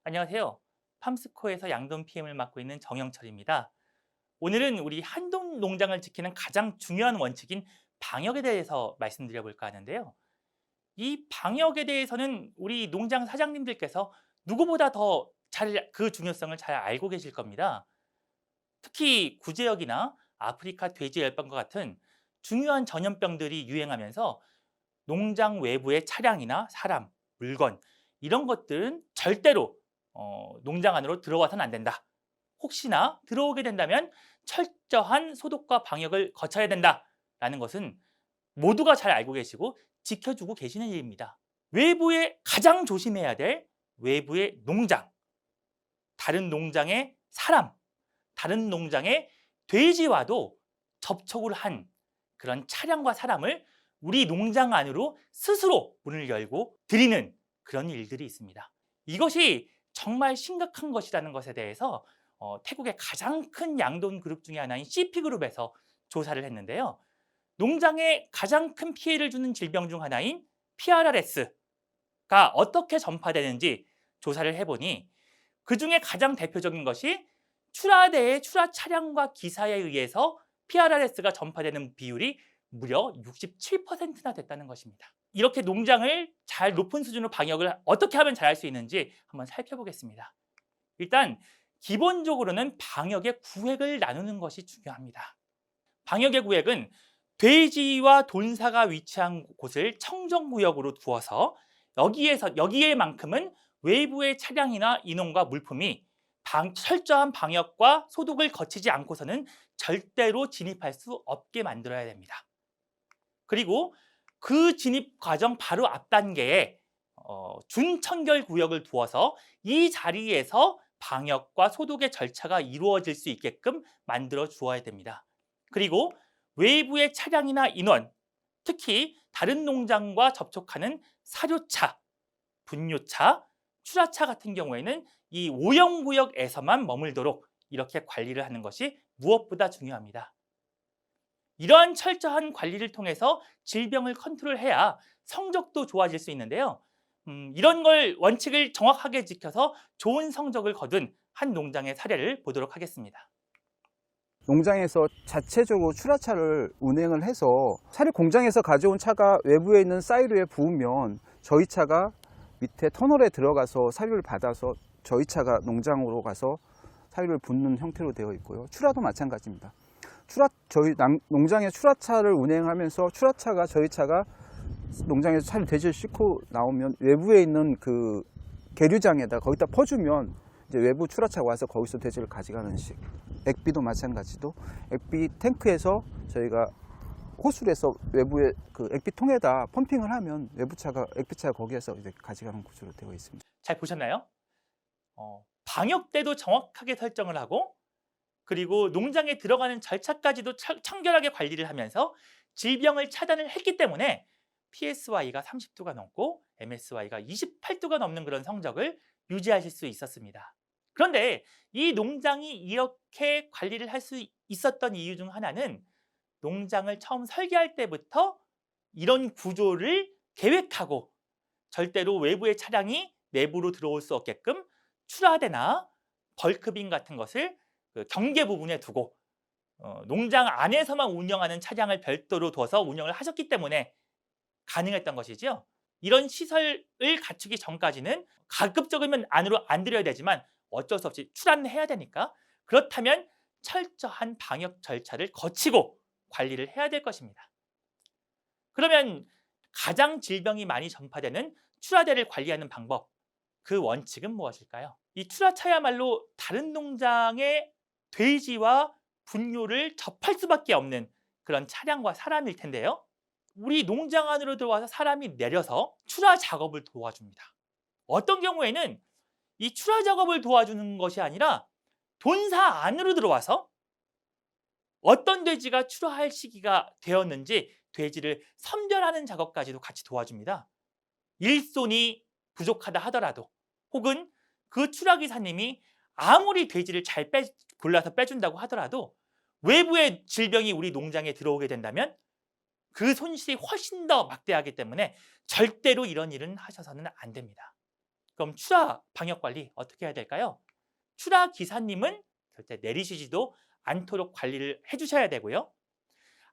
안녕하세요. 팜스코에서 양돈 PM을 맡고 있는 정영철입니다. 오늘은 우리 한돈 농장을 지키는 가장 중요한 원칙인 방역에 대해서 말씀드려 볼까 하는데요. 이 방역에 대해서는 우리 농장 사장님들께서 누구보다 더 그 중요성을 잘 알고 계실 겁니다. 특히 구제역이나 아프리카 돼지열병과 같은 중요한 전염병들이 유행하면서 농장 외부의 차량이나 사람, 물건 이런 것들은 절대로 농장 안으로 들어와서는 안 된다. 혹시나 들어오게 된다면 철저한 소독과 방역을 거쳐야 된다라는 것은 모두가 잘 알고 계시고 지켜주고 계시는 일입니다. 외부에 가장 조심해야 될 외부의 농장, 다른 농장의 사람, 다른 농장의 돼지와도 접촉을 한 그런 차량과 사람을 우리 농장 안으로 스스로 문을 열고 들이는 그런 일들이 있습니다. 이것이 정말 심각한 것이라는 것에 대해서 태국의 가장 큰 양돈 그룹 중에 하나인 CP그룹에서 조사를 했는데요. 농장에 가장 큰 피해를 주는 질병 중 하나인 PRRS가 어떻게 전파되는지 조사를 해보니 그중에 가장 대표적인 것이 출하대의 출하 차량과 기사에 의해서 PRRS가 전파되는 비율이 무려 67%나 됐다는 것입니다. 이렇게 농장을 잘 높은 수준으로 방역을 어떻게 하면 잘할 수 있는지 한번 살펴보겠습니다. 일단 기본적으로는 방역의 구획을 나누는 것이 중요합니다. 방역의 구획은 돼지와 돈사가 위치한 곳을 청정구역으로 두어서 여기에만큼은 외부의 차량이나 인원과 물품이 철저한 방역과 소독을 거치지 않고서는 절대로 진입할 수 없게 만들어야 됩니다. 그리고 그 진입 과정 바로 앞 단계에 준청결 구역을 두어서 이 자리에서 방역과 소독의 절차가 이루어질 수 있게끔 만들어 주어야 됩니다. 그리고 외부의 차량이나 인원, 특히 다른 농장과 접촉하는 사료차, 분뇨차, 출하차 같은 경우에는 이 오염구역에서만 머물도록 이렇게 관리를 하는 것이 무엇보다 중요합니다. 이러한 철저한 관리를 통해서 질병을 컨트롤해야 성적도 좋아질 수 있는데요. 이런 원칙을 정확하게 지켜서 좋은 성적을 거둔 한 농장의 사례를 보도록 하겠습니다. 농장에서 자체적으로 출하차를 운행을 해서 사료 공장에서 가져온 차가 외부에 있는 사이로에 부으면 저희 차가 밑에 터널에 들어가서 사료를 받아서 저희 차가 농장으로 가서 사료를 붓는 형태로 되어 있고요. 출하도 마찬가지입니다. 저희 농장에 출하차를 운행하면서 출하차가 저희 차가 농장에서 차를 돼지를 싣고 나오면 외부에 있는 그 계류장에다 거기다 퍼주면 이제 외부 출하차가 와서 거기서 돼지를 가져가는 식. 액비도 마찬가지도 액비 탱크에서 저희가 호수를 해서 외부에 그 액비통에다 펌핑을 하면 액비차가 거기에서 이제 가져가는 구조로 되어 있습니다. 잘 보셨나요? 방역 때도 정확하게 설정을 하고 그리고 농장에 들어가는 절차까지도 청결하게 관리를 하면서 질병을 차단을 했기 때문에 PSY가 30도가 넘고 MSY가 28도가 넘는 그런 성적을 유지하실 수 있었습니다. 그런데 이 농장이 이렇게 관리를 할 수 있었던 이유 중 하나는 농장을 처음 설계할 때부터 이런 구조를 계획하고 절대로 외부의 차량이 내부로 들어올 수 없게끔 출하대나 벌크bin 같은 것을 그 경계 부분에 두고 농장 안에서만 운영하는 차량을 별도로 둬서 운영을 하셨기 때문에 가능했던 것이죠. 이런 시설을 갖추기 전까지는 가급적이면 안으로 안 들여야 되지만 어쩔 수 없이 출하는 해야 되니까 그렇다면 철저한 방역 절차를 거치고 관리를 해야 될 것입니다. 그러면 가장 질병이 많이 전파되는 출하대를 관리하는 방법, 그 원칙은 무엇일까요? 이 출하차야말로 다른 농장의 돼지와 분뇨를 접할 수밖에 없는 그런 차량과 사람일 텐데요. 우리 농장 안으로 들어와서 사람이 내려서 출하 작업을 도와줍니다. 어떤 경우에는 이 출하 작업을 도와주는 것이 아니라 돈사 안으로 들어와서 어떤 돼지가 출하할 시기가 되었는지 돼지를 선별하는 작업까지도 같이 도와줍니다. 일손이 부족하다 하더라도 혹은 그 출하기사님이 아무리 돼지를 잘 골라서 빼준다고 하더라도 외부의 질병이 우리 농장에 들어오게 된다면 그 손실이 훨씬 더 막대하기 때문에 절대로 이런 일은 하셔서는 안 됩니다. 그럼 추라 방역 관리 어떻게 해야 될까요? 추라 기사님은 절대 내리시지도 않도록 관리를 해주셔야 되고요.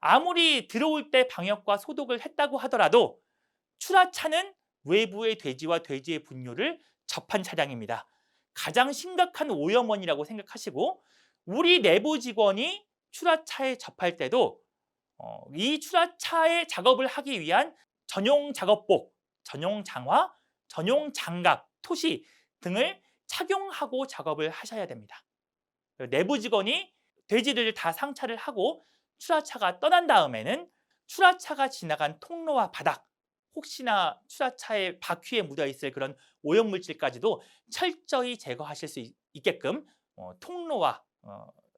아무리 들어올 때 방역과 소독을 했다고 하더라도 추라차는 외부의 돼지와 돼지의 분뇨를 접한 차량입니다. 가장 심각한 오염원이라고 생각하시고 우리 내부 직원이 추라차에 접할 때도 이 추라차의 작업을 하기 위한 전용 작업복, 전용 장화, 전용 장갑, 토시 등을 착용하고 작업을 하셔야 됩니다. 내부 직원이 돼지들을 다 상차를 하고 추라차가 떠난 다음에는 추라차가 지나간 통로와 바닥, 혹시나 추라차의 바퀴에 묻어 있을 그런 오염물질까지도 철저히 제거하실 수 있게끔 통로와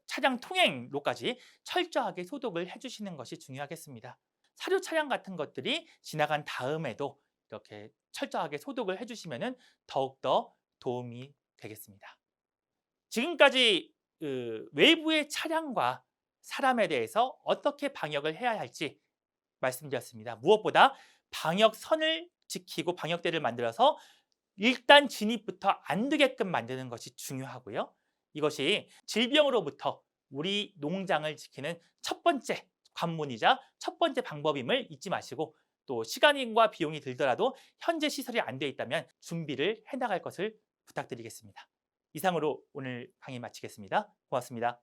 차량 통행로까지 철저하게 소독을 해주시는 것이 중요하겠습니다. 사료 차량 같은 것들이 지나간 다음에도 이렇게 철저하게 소독을 해주시면 더욱더 도움이 되겠습니다. 지금까지 외부의 차량과 사람에 대해서 어떻게 방역을 해야 할지 말씀드렸습니다. 무엇보다 방역선을 지키고 방역대를 만들어서 일단 진입부터 안 되게끔 만드는 것이 중요하고요. 이것이 질병으로부터 우리 농장을 지키는 첫 번째 관문이자 첫 번째 방법임을 잊지 마시고 또 시간과 비용이 들더라도 현재 시설이 안 돼 있다면 준비를 해나갈 것을 부탁드리겠습니다. 이상으로 오늘 강의 마치겠습니다. 고맙습니다.